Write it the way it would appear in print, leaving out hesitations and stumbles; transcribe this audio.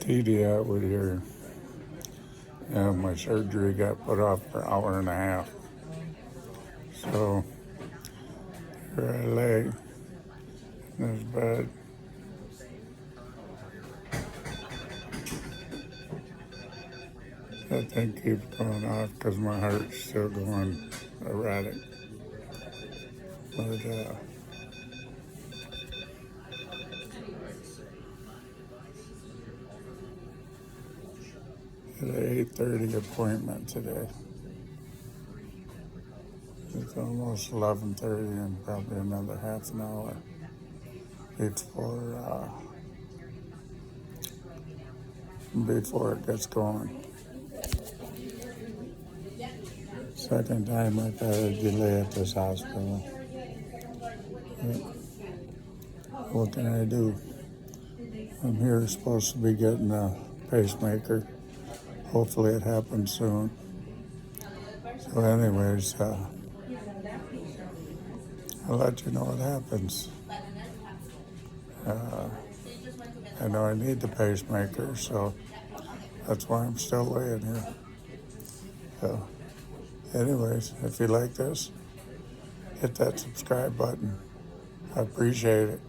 TD out with here. My surgery got put off for an hour and a half. So here I lay in this bed. That thing keeps going off because my heart's still going erratic. But at an 8:30 appointment today. It's almost 11:30 and probably another half an hour before it gets going. Second time I've had a delay at this hospital. But what can I do? I'm here supposed to be getting a pacemaker. Hopefully it happens soon. So anyways, I'll let you know what happens. I know I need the pacemaker, so that's why I'm still laying here. So anyways, if you like this, hit that subscribe button. I appreciate it.